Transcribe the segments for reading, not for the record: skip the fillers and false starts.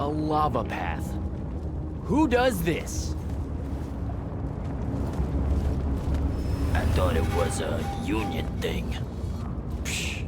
A lava path. Who does this? I thought it was a union thing. Psh.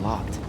locked.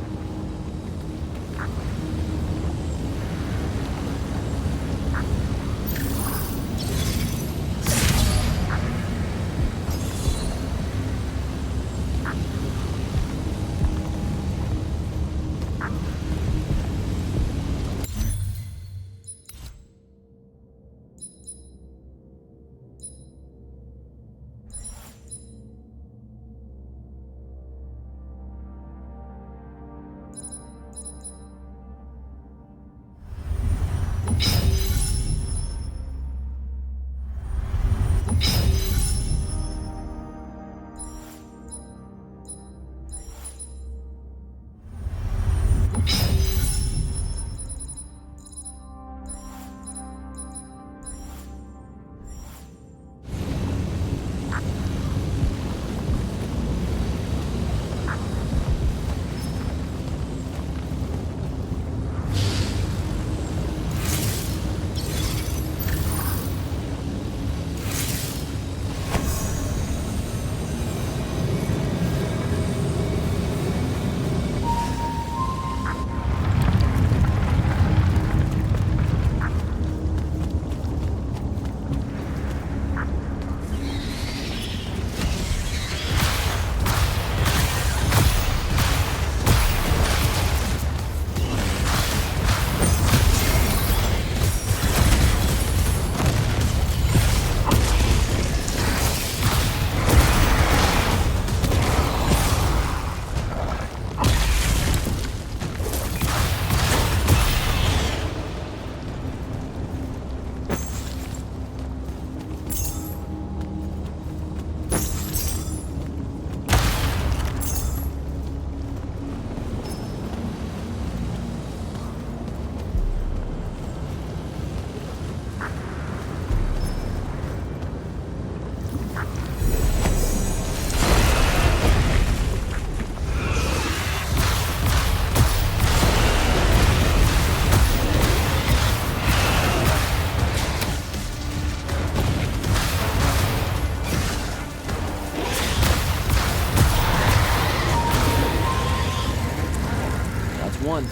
One.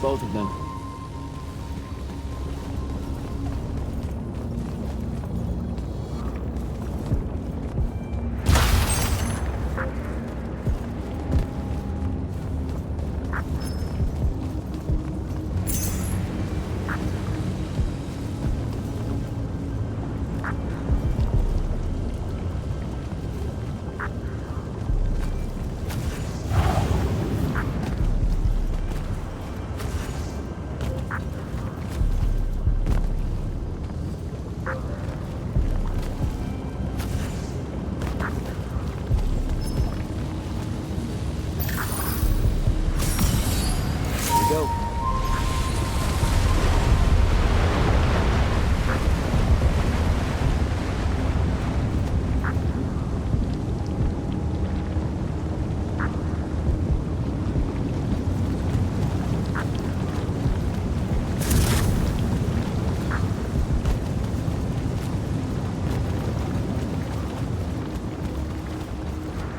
both of them.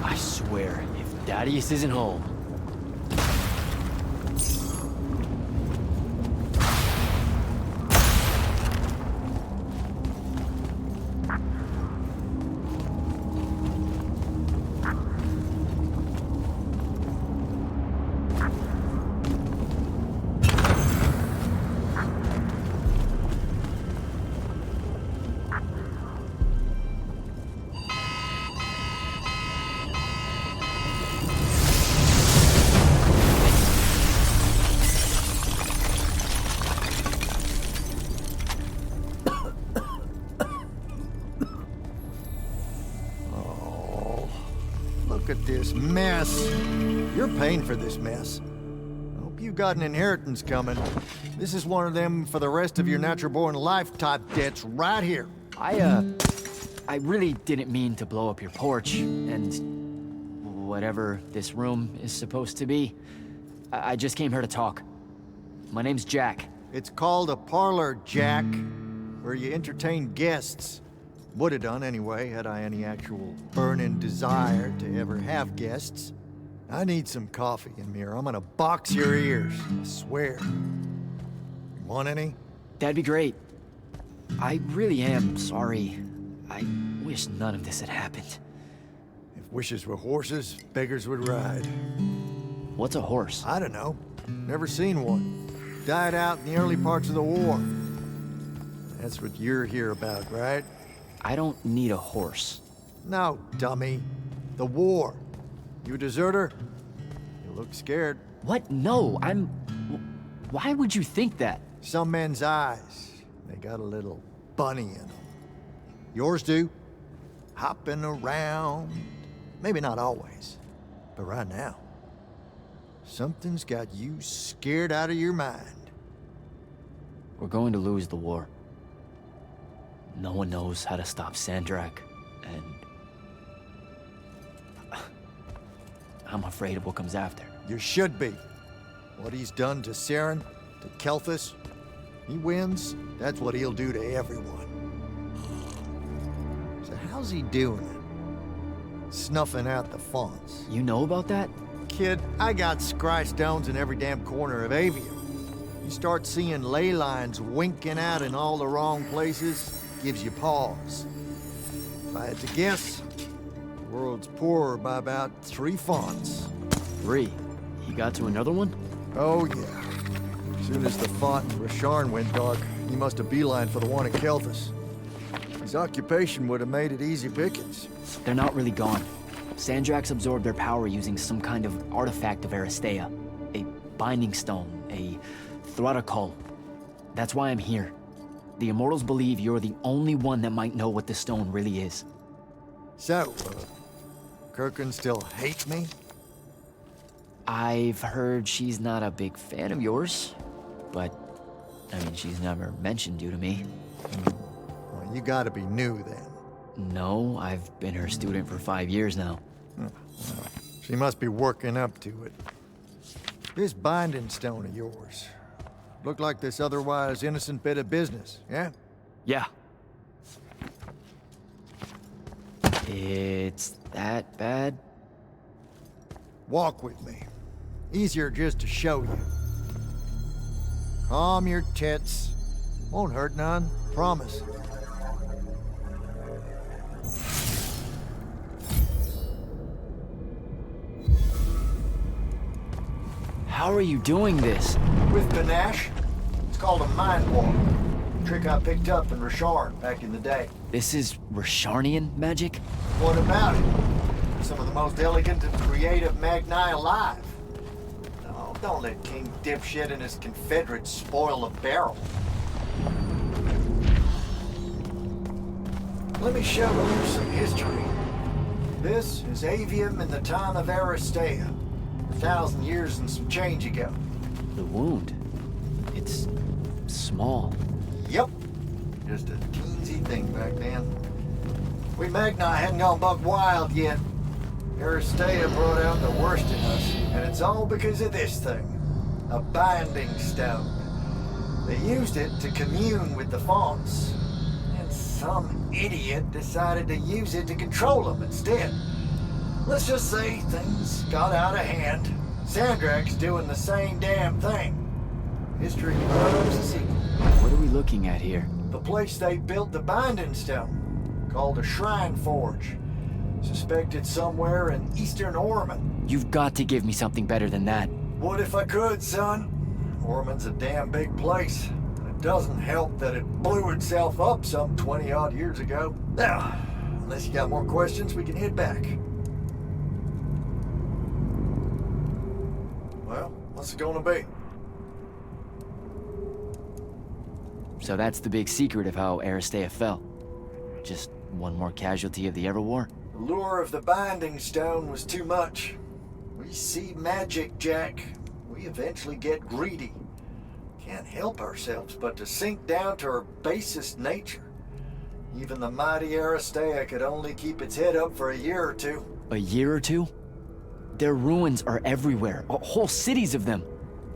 I swear, if Thaddeus isn't home. Look at this mess. You're paying for this mess. I hope you got an inheritance coming. This is one of them for the rest of your natural-born life type debts right here. I really didn't mean to blow up your porch, and whatever this room is supposed to be. I just came here to talk. My name's Jack. It's called a parlor, Jack, where you entertain guests. Would have done anyway, had I any actual burning desire to ever have guests. I need some coffee in me, or I'm gonna box your ears, I swear. You want any? That'd be great. I really am sorry. I wish none of this had happened. If wishes were horses, beggars would ride. What's a horse? I don't know. Never seen one. Died out in the early parts of the war. That's what you're here about, right? I don't need a horse. No, dummy. The war. You a deserter? You look scared. What? No, Why would you think that? Some men's eyes, they got a little bunny in them. Yours do. Hopping around. Maybe not always, but right now. Something's got you scared out of your mind. We're going to lose the war. No one knows how to stop Sandrak, and I'm afraid of what comes after. You should be. What he's done to Saren, to Kelthus, he wins, that's what he'll do to everyone. So how's he doing it? Snuffing out the fonts. You know about that? Kid, I got scry stones in every damn corner of Aveum. You start seeing ley lines winking out in all the wrong places, gives you pause. If I had to guess, the world's poorer by about 3 fonts. 3? He got to another one? Oh, yeah. As soon as the font in Rasharn went dark, he must have beelined for the one in Kelthus. His occupation would have made it easy pickings. They're not really gone. Sandrax absorbed their power using some kind of artifact of Aristea. A binding stone, a Thruddakul. That's why I'm here. The Immortals believe you're the only one that might know what this stone really is. So, Kirkin still hates me? I've heard she's not a big fan of yours, but, I mean, she's never mentioned you to me. Well, you gotta be new then. No, I've been her student for 5 years now. Well, she must be working up to it. This binding stone of yours, look like this otherwise innocent bit of business, yeah? Yeah. It's that bad? Walk with me. Easier just to show you. Calm your tits. Won't hurt none, promise. How are you doing this? With panache. It's called a mind walk. Trick I picked up in Rasharn back in the day. This is Rasharnian magic? What about it? Some of the most elegant and creative Magni alive. No, don't let King Dipshit and his Confederates spoil the barrel. Let me show you some history. This is Aveum in the time of Aristea. 1,000 years and some change ago. The wound. It's small. Yep. Just a teensy thing back then. We Magni hadn't gone buck wild yet. Aristea brought out the worst in us, and it's all because of this thing. A binding stone. They used it to commune with the fonts. And some idiot decided to use it to control them instead. Let's just say things got out of hand. Sandrak's doing the same damn thing. History loves a sequel. What are we looking at here? The place they built the binding stone, called a shrine forge. Suspected somewhere in eastern Orman. You've got to give me something better than that. What if I could, son? Orman's a damn big place. And it doesn't help that it blew itself up some 20-odd years ago. Now, unless you got more questions, we can head back. Well, what's it gonna be? So that's the big secret of how Aristea fell. Just one more casualty of the Everwar? The lure of the binding stone was too much. We see magic, Jack. We eventually get greedy. Can't help ourselves but to sink down to our basest nature. Even the mighty Aristea could only keep its head up for a year or two. A year or two? Their ruins are everywhere, whole cities of them.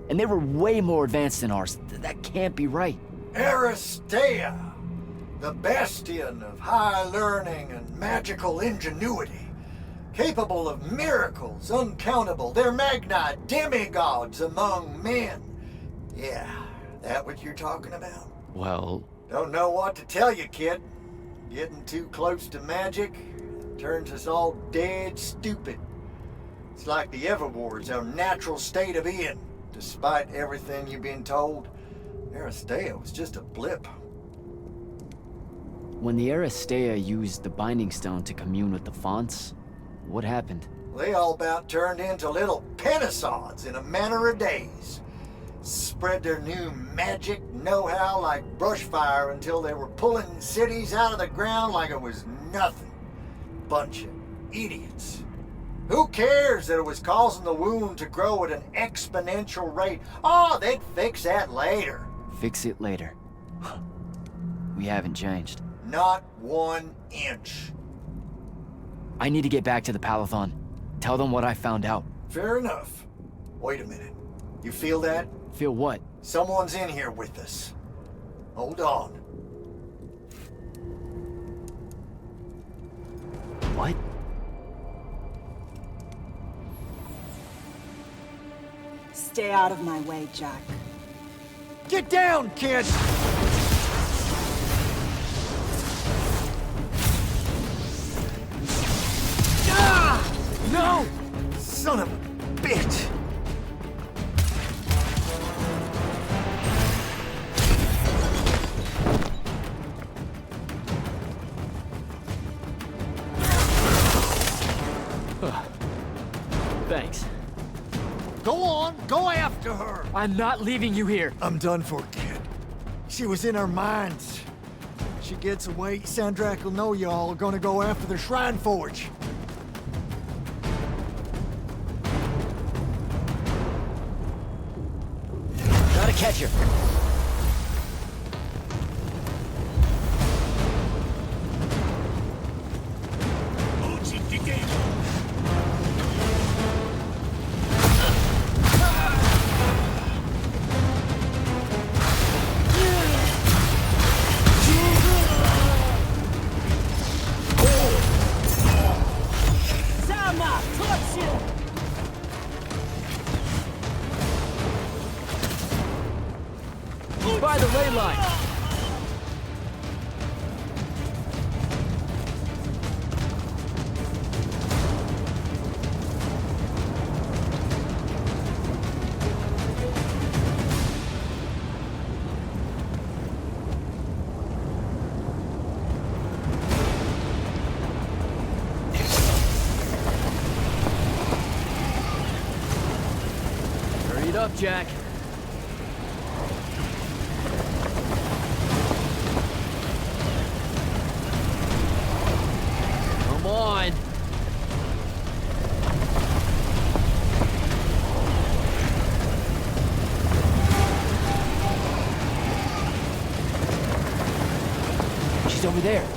And they were way more advanced than ours. That can't be right. Aristea, the bastion of high learning and magical ingenuity, capable of miracles uncountable. They're Magni demigods among men. Yeah, that what you're talking about? Well... Don't know what to tell you, kid. Getting too close to magic turns us all dead stupid. It's like the Everwar's our natural state of being. Despite everything you've been told, Aristea was just a blip. When the Aristea used the Binding Stone to commune with the fonts, what happened? They all about turned into little pennisods in a matter of days. Spread their new magic know-how like brushfire until they were pulling cities out of the ground like it was nothing. Bunch of idiots. Who cares that it was causing the wound to grow at an exponential rate? Oh, they'd fix that later. Fix it later. We haven't changed. Not 1 inch. I need to get back to the Palathon. Tell them what I found out. Fair enough. Wait a minute. You feel that? Feel what? Someone's in here with us. Hold on. What? Stay out of my way, Jack. Get down, kid! Ah! No! Son of a bitch! Thanks. Go on, go after her! I'm not leaving you here. I'm done for, kid. She was in our minds. She gets away, Sandrak will know y'all are gonna go after the Shrine Forge. Gotta catch her. up, Jack. Come on. She's over there.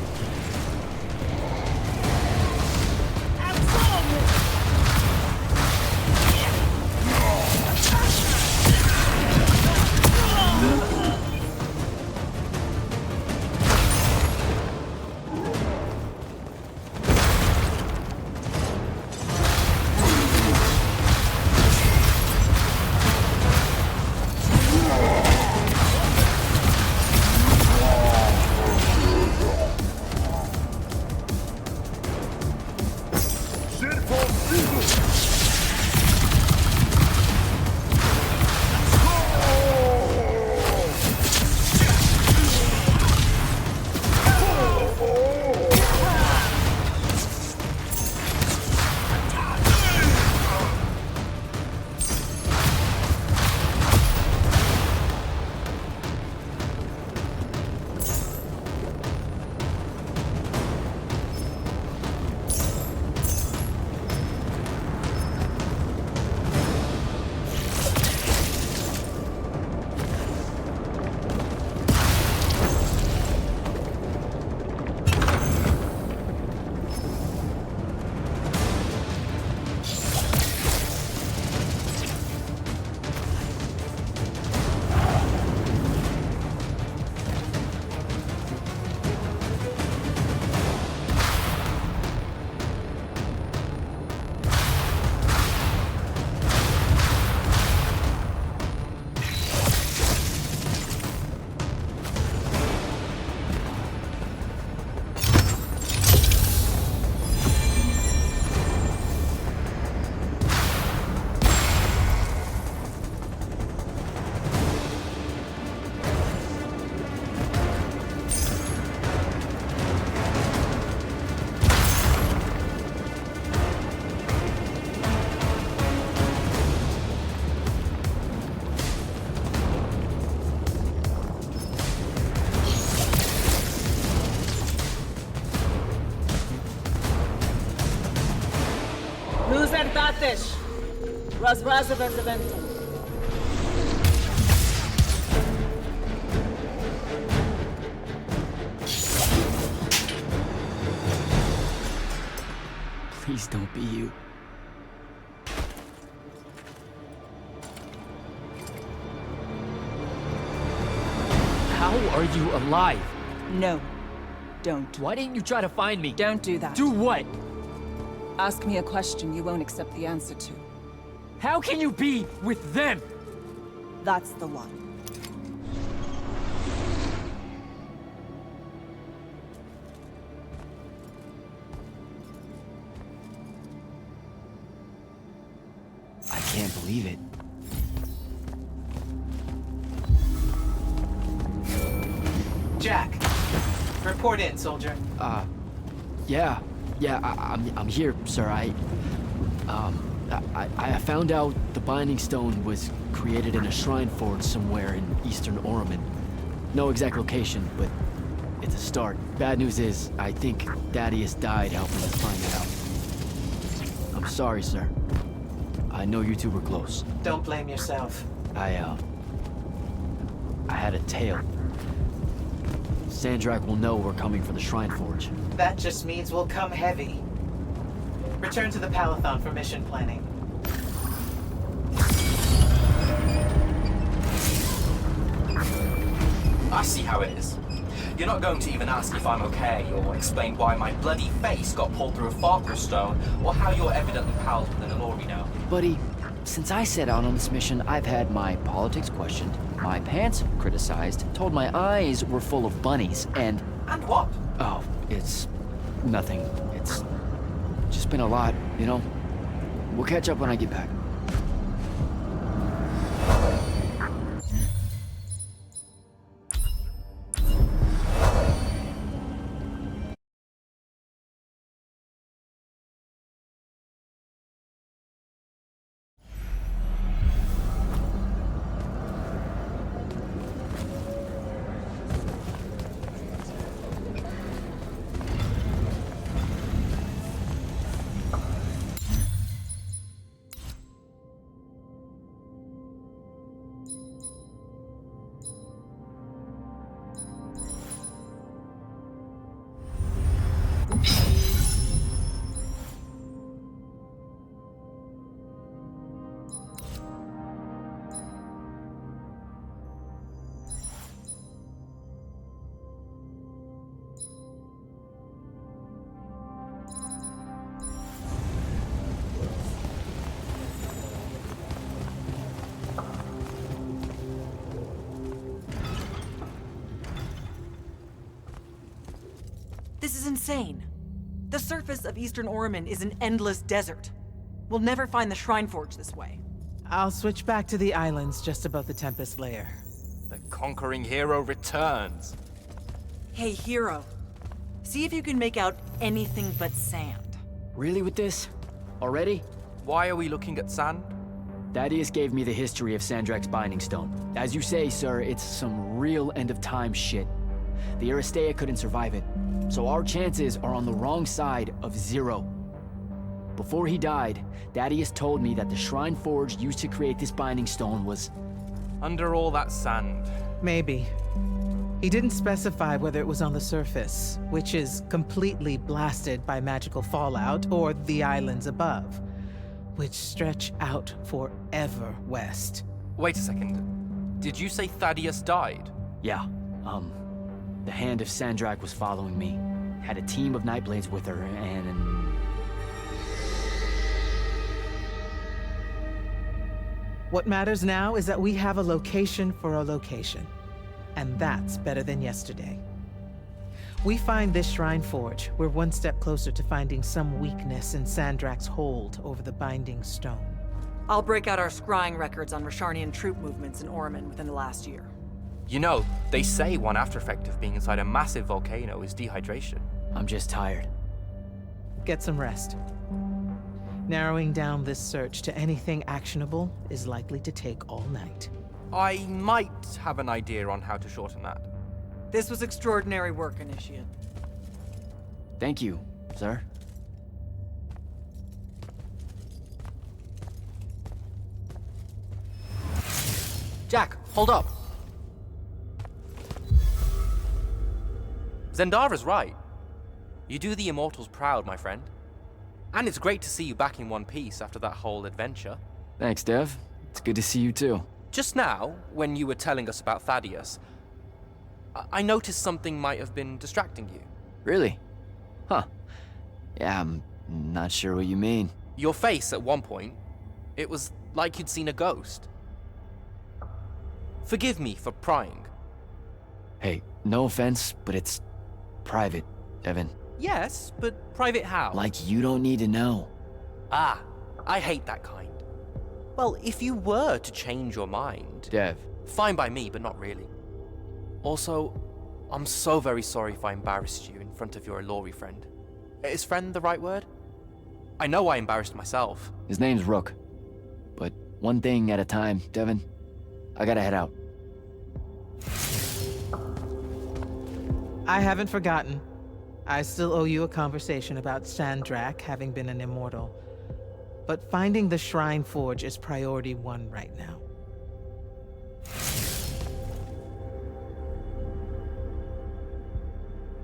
Лузертатеш! Развразове завентом. Please don't be you. How are you alive? No. Don't. Why didn't you try to find me? Don't do that. Do what? Ask me a question you won't accept the answer to. How can you be with them? That's the one. I can't believe it. Jack, report in, soldier. Yeah, I'm here, sir. I found out the Binding Stone was created in a shrine forge somewhere in eastern Oromon. No exact location, but it's a start. Bad news is, I think Daddy has died helping us find it out. I'm sorry, sir. I know you two were close. Don't blame yourself. I had a tail. Sandrak will know we're coming for the Shrine Forge. That just means we'll come heavy. Return to the Palathon for mission planning. I see how it is. You're not going to even ask if I'm okay, or explain why my bloody face got pulled through a Farquhar stone, or how you're evidently pals with an Alorino. Buddy, since I set out on this mission, I've had my politics questioned, my pants criticized, told my eyes were full of bunnies, and... And what? Oh, it's... nothing. It's... just been a lot, you know? We'll catch up when I get back. This is insane. The surface of Eastern Orman is an endless desert. We'll never find the Shrine Forge this way. I'll switch back to the islands just above the Tempest layer. The conquering hero returns. Hey, hero. See if you can make out anything but sand. Really with this? Already? Why are we looking at sand? Thaddeus gave me the history of Sandrak's Binding Stone. As you say, sir, it's some real end-of-time shit. The Aristea couldn't survive it, so our chances are on the wrong side of 0. Before he died, Thaddeus told me that the Shrine Forge used to create this Binding Stone was... Under all that sand. Maybe. He didn't specify whether it was on the surface, which is completely blasted by magical fallout, or the islands above, which stretch out forever west. Wait a second. Did you say Thaddeus died? Yeah, the Hand of Sandrak was following me. Had a team of Nightblades with her, and... What matters now is that we have a location for a location. And that's better than yesterday. We find this Shrine Forge, we're one step closer to finding some weakness in Sandrak's hold over the Binding Stone. I'll break out our scrying records on Rasharnian troop movements in Orman within the last year. You know, they say one after effect of being inside a massive volcano is dehydration. I'm just tired. Get some rest. Narrowing down this search to anything actionable is likely to take all night. I might have an idea on how to shorten that. This was extraordinary work, Initiate. Thank you, sir. Jack, hold up. Zendara's right. You do the Immortals proud, my friend. And it's great to see you back in one piece after that whole adventure. Thanks, Dev. It's good to see you too. Just now, when you were telling us about Thaddeus, I noticed something might have been distracting you. Really? Huh. Yeah, I'm not sure what you mean. Your face at one point, it was like you'd seen a ghost. Forgive me for prying. Hey, no offense, but it's private, Evan. Yes, but private how? Like you don't need to know. Ah, I hate that kind. Well, if you were to change your mind... Dev. Fine by me, but not really. Also, I'm so very sorry if I embarrassed you in front of your Ilori friend. Is friend the right word? I know I embarrassed myself. His name's Rook. But one thing at a time, Devin. I gotta head out. I haven't forgotten. I still owe you a conversation about Sandrak having been an immortal. But finding the Shrine Forge is priority 1 right now.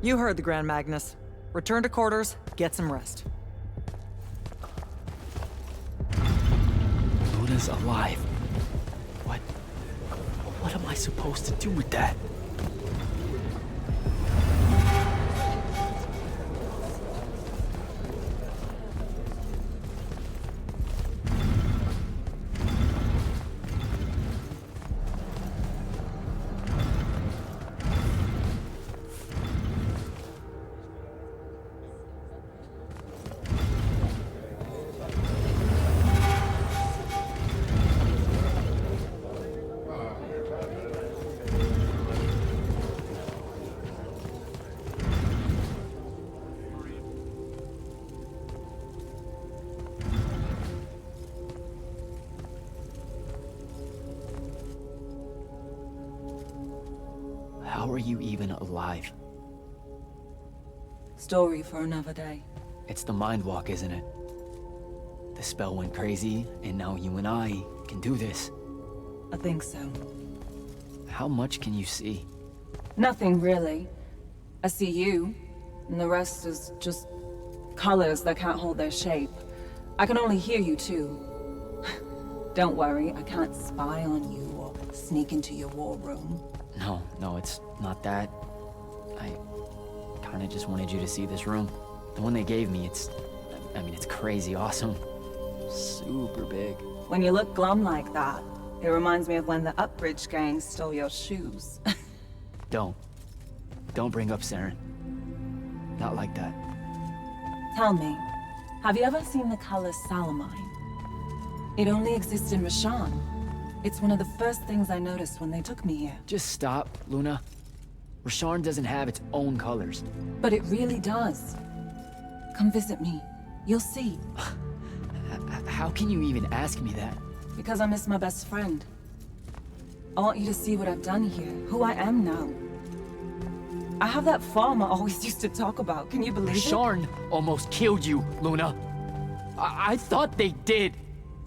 You heard the Grand Magnus. Return to quarters, get some rest. Luna's alive. What am I supposed to do with that? How are you even alive? Story for another day. It's the Mind Walk, isn't it? The spell went crazy, and now you and I can do this. I think so. How much can you see? Nothing really. I see you, and the rest is just colors that can't hold their shape. I can only hear you too. Don't worry, I can't spy on you or sneak into your war room. No, it's not that. I kinda just wanted you to see this room. The one they gave me, it's crazy awesome. Super big. When you look glum like that, it reminds me of when the Upbridge gang stole your shoes. Don't bring up Saren. Not like that. Tell me, have you ever seen the color salamine? It only exists in Rashan. It's one of the first things I noticed when they took me here. Just stop, Luna. Rasharn doesn't have its own colors. But it really does. Come visit me. You'll see. How can you even ask me that? Because I miss my best friend. I want you to see what I've done here, who I am now. I have that farm I always used to talk about. Can you believe it? Rasharn almost killed you, Luna. I thought they did.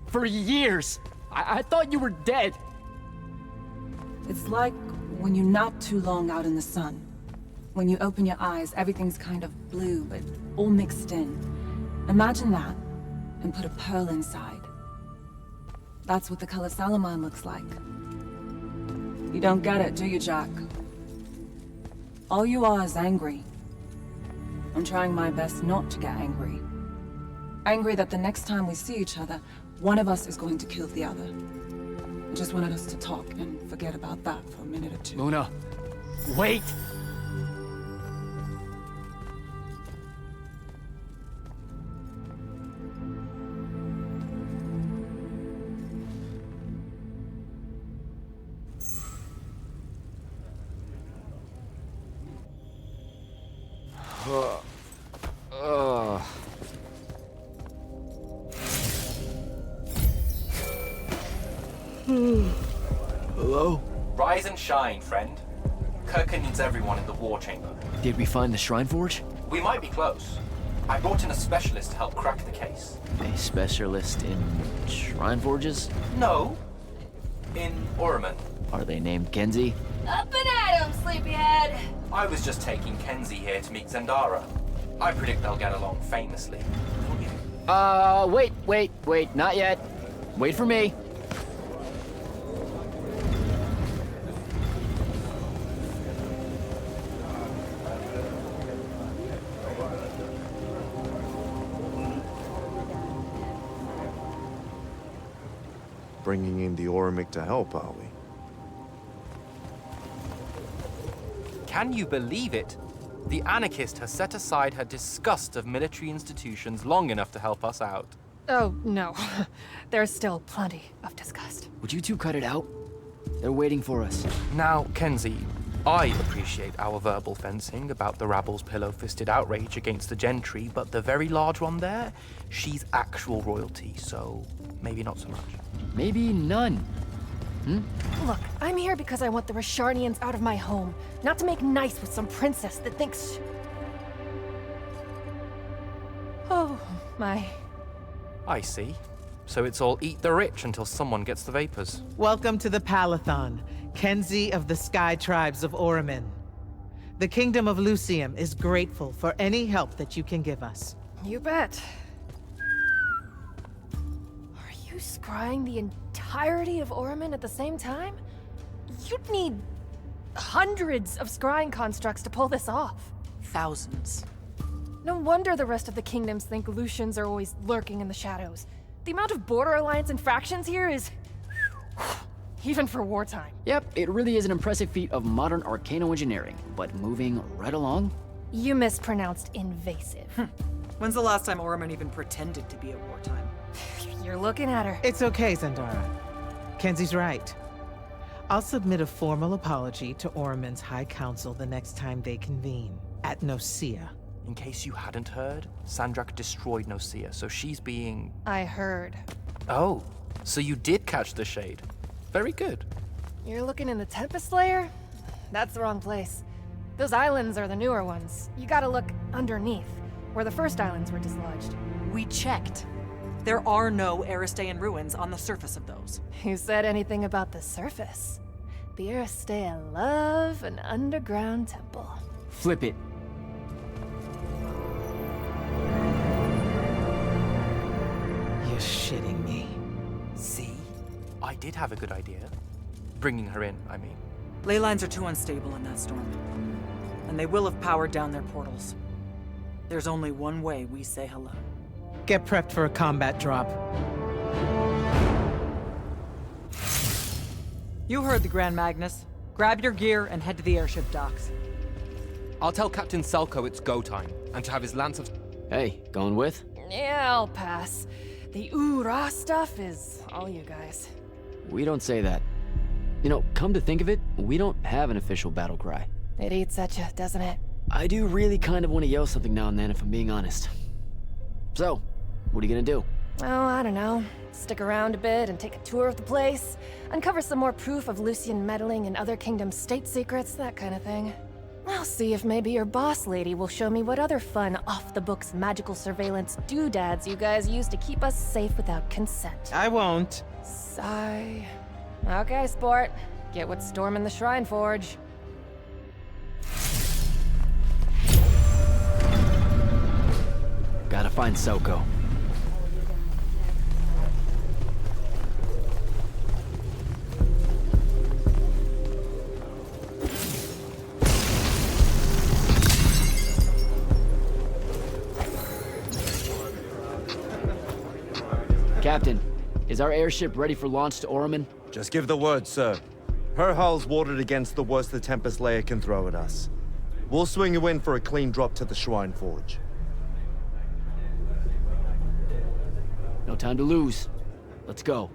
For years. I thought you were dead. It's like when you nap too long out in the sun. When you open your eyes, everything's kind of blue, but all mixed in. Imagine that, and put a pearl inside. That's what the color salamine looks like. You don't get it, do you, Jack? All you are is angry. I'm trying my best not to get angry. Angry that the next time we see each other, one of us is going to kill the other. I just wanted us to talk and forget about that for a minute or two. Luna, wait! Hello? Rise and shine, friend. Kirka needs everyone in the war chamber. Did we find the Shrine Forge? We might be close. I brought in a specialist to help crack the case. A specialist in Shrine Forges? No. In Orman. Are they named Kenzie? Up and at 'em, sleepyhead! I was just taking Kenzie here to meet Zendara. I predict they'll get along famously. Don't you? Wait, not yet. Wait for me. Bringing in the Ormic to help, are we? Can you believe it? The anarchist has set aside her disgust of military institutions long enough to help us out. Oh, no. There's still plenty of disgust. Would you two cut it out? They're waiting for us. Now, Kenzie, I appreciate our verbal fencing about the rabble's pillow-fisted outrage against the gentry, but the very large one there, she's actual royalty, so maybe not so much. Maybe none. Look, I'm here because I want the Rasharnians out of my home, not to make nice with some princess that thinks... Oh, my. I see. So it's all eat the rich until someone gets the vapors. Welcome to the Palathon, Kenzie of the Sky Tribes of Oramin. The Kingdom of Lucium is grateful for any help that you can give us. You bet. Are you scrying the entirety of Oramin at the same time? You'd need hundreds of scrying constructs to pull this off. Thousands. No wonder the rest of the kingdoms think Lucians are always lurking in the shadows. The amount of border alliance and factions here is... even for wartime. Yep, it really is an impressive feat of modern arcano engineering, but moving right along. You mispronounced invasive. When's the last time Oramin even pretended to be at wartime? You're looking at her. It's okay, Zendara. Kenzie's right. I'll submit a formal apology to Oramin's High Council the next time they convene, at Nosea. In case you hadn't heard, Sandrak destroyed Nosea, so she's being... I heard. Oh, so you did catch the shade. Very good. You're looking in the Tempest layer? That's the wrong place. Those islands are the newer ones. You gotta look underneath, where the first islands were dislodged. We checked. There are no Aristean ruins on the surface of those. Who said anything about the surface? The Aristea love an underground temple. Flip it. You're shitting me. See? I did have a good idea. Bringing her in, I mean. Ley lines are too unstable in that storm. And they will have powered down their portals. There's only one way we say hello. Get prepped for a combat drop. You heard the Grand Magnus. Grab your gear and head to the airship docks. I'll tell Captain Selko it's go time, and to have his lance of... Hey, going with? Yeah, I'll pass. The ooh-rah stuff is all you guys. We don't say that. You know, come to think of it, we don't have an official battle cry. It eats at you, doesn't it? I do really kind of want to yell something now and then, if I'm being honest. So, what are you gonna do? Oh, I don't know. Stick around a bit and take a tour of the place. Uncover some more proof of Lucian meddling in other kingdoms' state secrets, that kind of thing. I'll see if maybe your boss lady will show me what other fun, off-the-books magical surveillance doodads you guys use to keep us safe without consent. I won't. Sigh. Okay, sport. Get what's storming the Shrine Forge. Gotta find Selko. Captain, is our airship ready for launch to Orman? Just give the word, sir. Her hull's warded against the worst the Tempest layer can throw at us. We'll swing you in for a clean drop to the Shrine Forge. No time to lose. Let's go.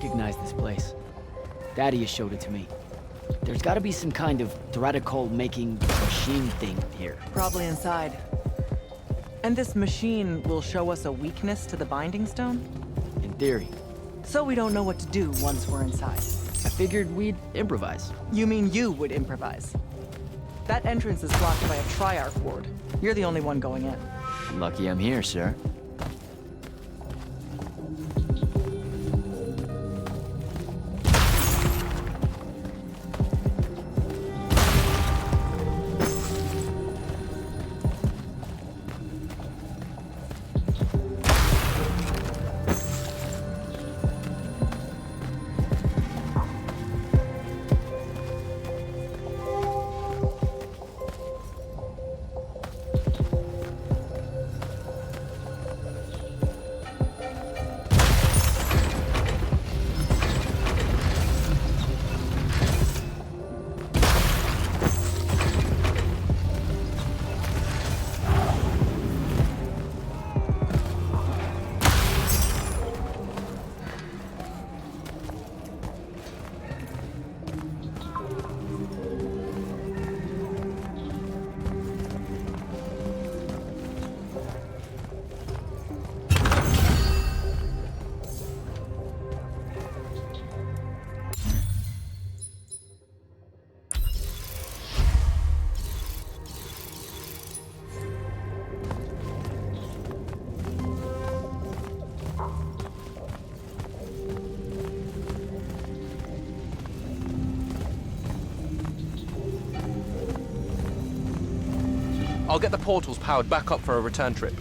recognize this place. Thaddeus showed it to me. There's gotta be some kind of Thradicol-making machine thing here. Probably inside. And this machine will show us a weakness to the Binding Stone? In theory. So we don't know what to do once we're inside. I figured we'd improvise. You mean you would improvise? That entrance is blocked by a Triarch ward. You're the only one going in. Lucky I'm here, sir. I'll get the portals powered back up for a return trip.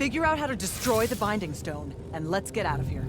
Figure out how to destroy the Binding Stone, and let's get out of here.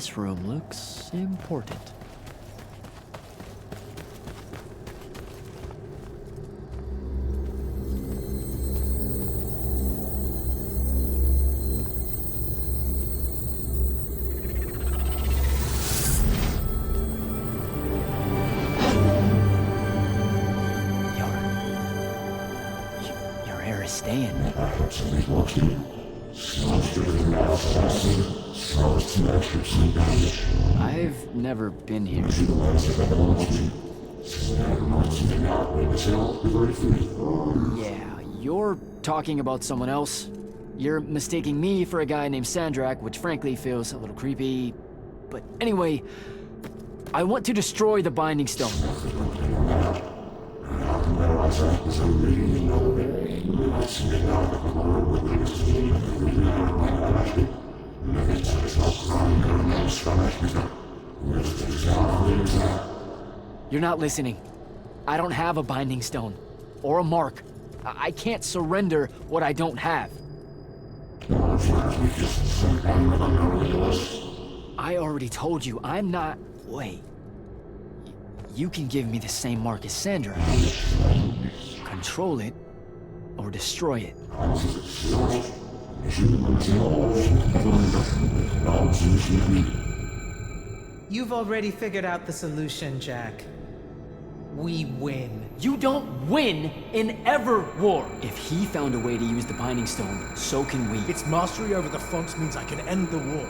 This room looks important. Your hair is staying. I've never been here. Yeah, you're talking about someone else. You're mistaking me for a guy named Sandrak, which frankly feels a little creepy. But anyway, I want to destroy the Binding Stone. You're not listening. I don't have a Binding Stone. Or a mark. I can't surrender what I don't have. I already told you, I'm not... Wait. You can give me the same mark as Sandra. Control it, or destroy it. You've already figured out the solution, Jack. We win. You don't win in ever war! If he found a way to use the Binding Stone, so can we. Its mastery over the fonts means I can end the war.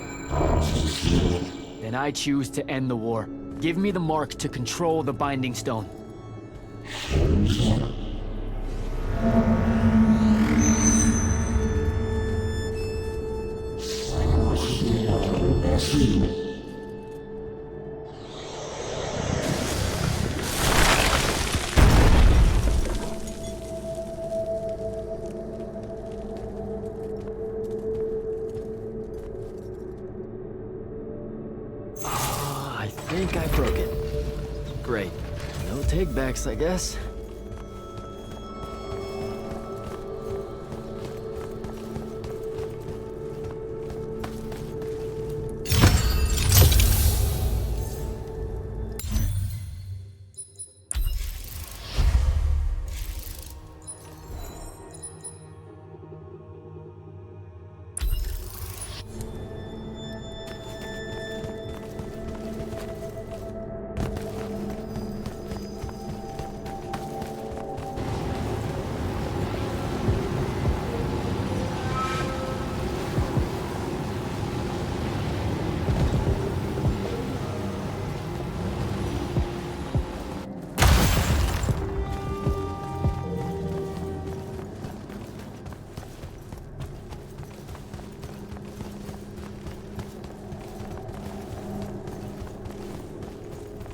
Then I choose to end the war. Give me the mark to control the Binding Stone. I think I broke it. Great. No take-backs, I guess.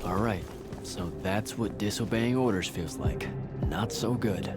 Alright, so that's what disobeying orders feels like. Not so good.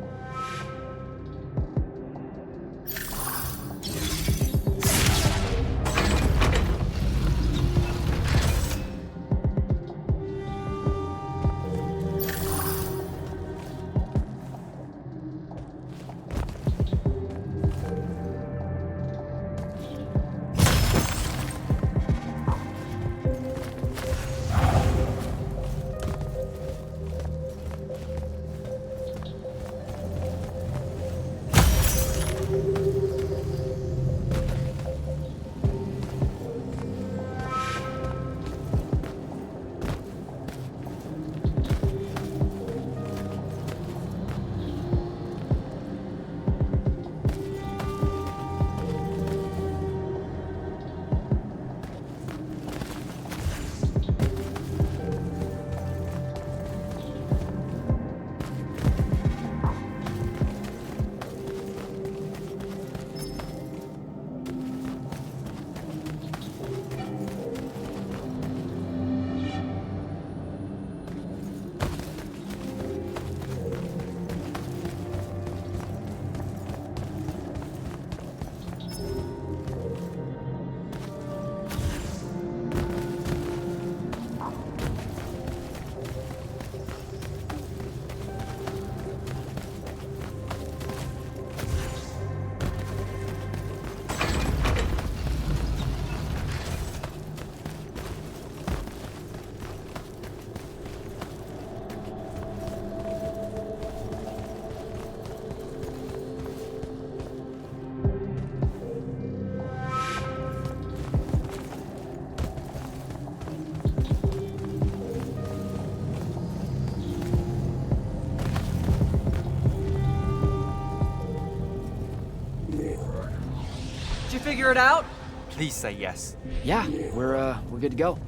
figure it out? Please say yes. Yeah, we're good to go.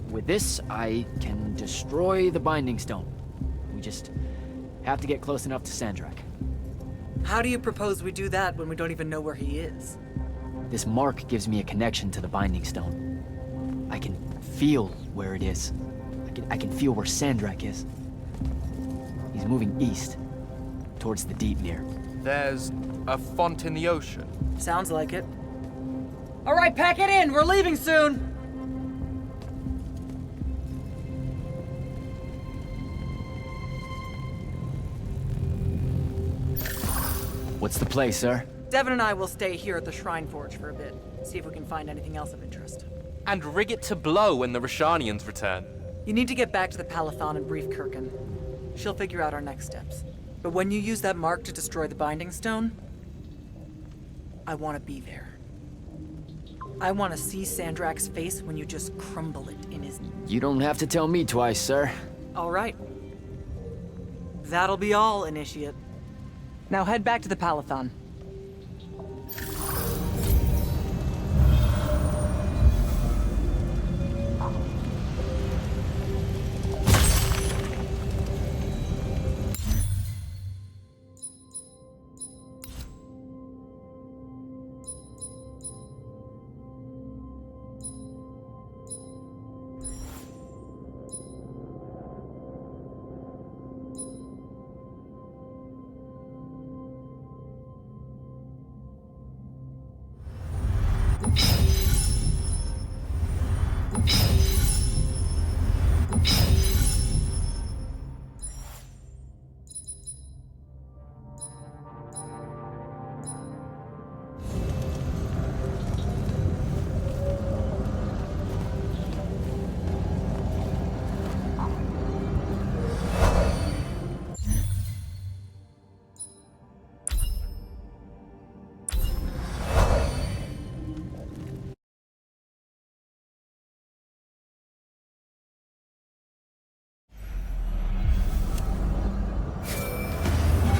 With this, I can destroy the Binding Stone. We just have to get close enough to Sandrak. How do you propose we do that when we don't even know where he is? This mark gives me a connection to the Binding Stone. I can feel where it is. I can feel where Sandrak is. He's moving east, towards the Deepmere. There's a font in the ocean. Sounds like it. All right, pack it in. We're leaving soon. What's the play, sir? Devin and I will stay here at the Shrine Forge for a bit. See if we can find anything else of interest. And rig it to blow when the Rashanians return. You need to get back to the Palathon and brief Kirkin. She'll figure out our next steps. But when you use that mark to destroy the Binding Stone, I want to be there. I want to see Sandrak's face when you just crumble it in his... You don't have to tell me twice, sir. All right. That'll be all, Initiate. Now head back to the Palathon.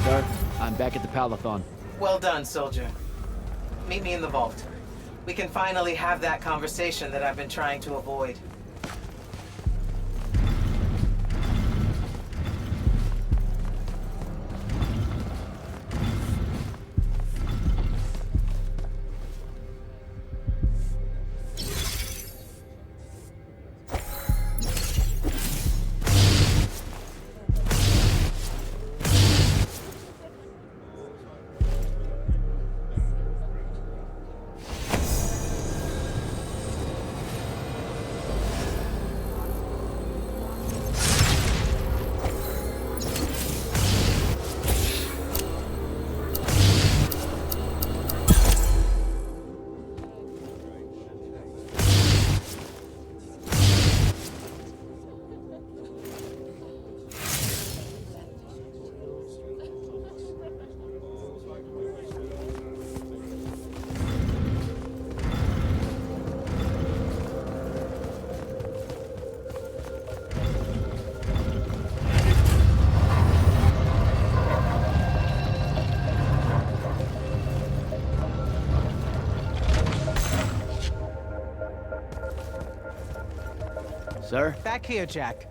Sir, I'm back at the Palathon. Well done, soldier. Meet me in the vault. We can finally have that conversation that I've been trying to avoid. Sir? Back here, Jack.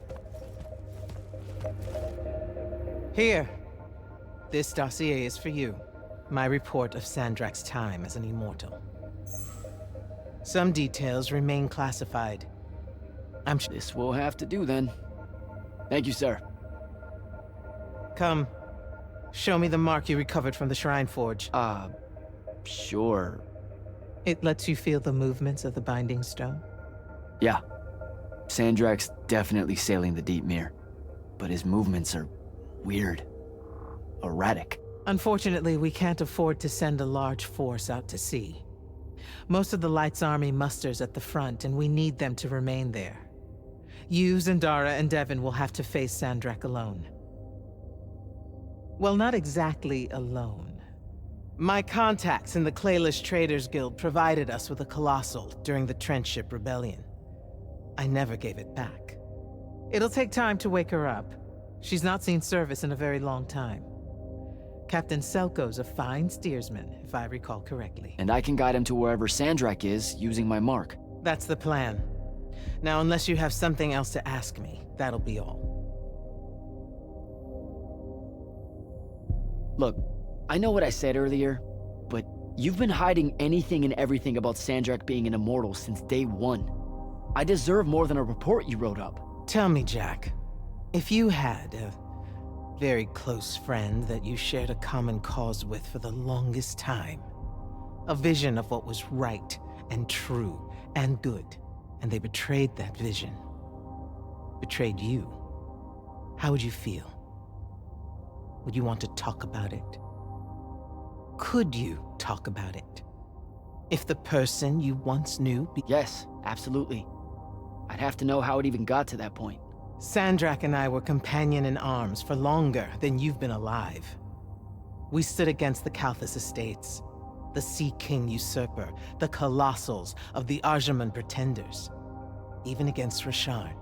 Here. This dossier is for you. My report of Sandrak's time as an immortal. Some details remain classified. I'm sure This will have to do then. Thank you, sir. Come. Show me the mark you recovered from the Shrine Forge. Sure. It lets you feel the movements of the Binding Stone? Yeah. Sandrak's definitely sailing the Deepmere, but his movements are weird. Erratic. Unfortunately, we can't afford to send a large force out to sea. Most of the Light's army musters at the front, and we need them to remain there. You, Zendara, and Devin will have to face Sandrak alone. Well, not exactly alone. My contacts in the Clayless Traders Guild provided us with a Colossal during the Trenchship Rebellion. I never gave it back. It'll take time to wake her up. She's not seen service in a very long time. Captain Selko's a fine steersman, if I recall correctly. And I can guide him to wherever Sandrak is using my mark. That's the plan. Now, unless you have something else to ask me, that'll be all. Look, I know what I said earlier, but you've been hiding anything and everything about Sandrak being an immortal since day one. I deserve more than a report you wrote up. Tell me, Jack, if you had a very close friend that you shared a common cause with for the longest time, a vision of what was right and true and good, and they betrayed that vision, betrayed you, how would you feel? Would you want to talk about it? Could you talk about it? If the person you once knew Yes, absolutely. I'd have to know how it even got to that point. Sandrak and I were companion in arms for longer than you've been alive. We stood against the Kalthus estates, the Sea King usurper, the colossals of the Arjaman pretenders, even against Rasharn,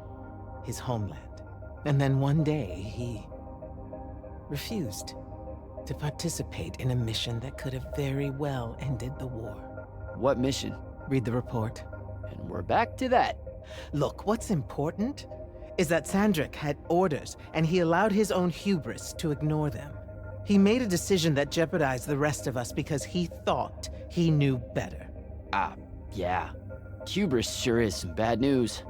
his homeland. And then one day, he refused to participate in a mission that could have very well ended the war. What mission? Read the report. And we're back to that. Look, what's important is that Sandrak had orders, and he allowed his own hubris to ignore them. He made a decision that jeopardized the rest of us because he thought he knew better. Yeah. Hubris sure is some bad news.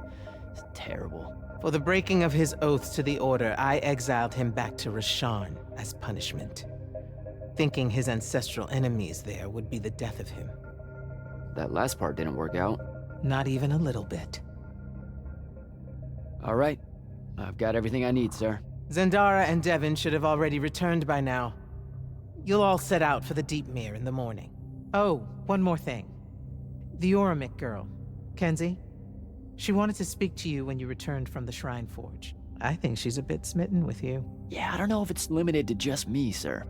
It's terrible. For the breaking of his oaths to the Order, I exiled him back to Rasharn as punishment, thinking his ancestral enemies there would be the death of him. That last part didn't work out. Not even a little bit. All right. I've got everything I need, sir. Zendara and Devon should have already returned by now. You'll all set out for the Deep Mere in the morning. Oh, one more thing. The Oromik girl, Kenzie. She wanted to speak to you when you returned from the Shrine Forge. I think she's a bit smitten with you. Yeah, I don't know if it's limited to just me, sir.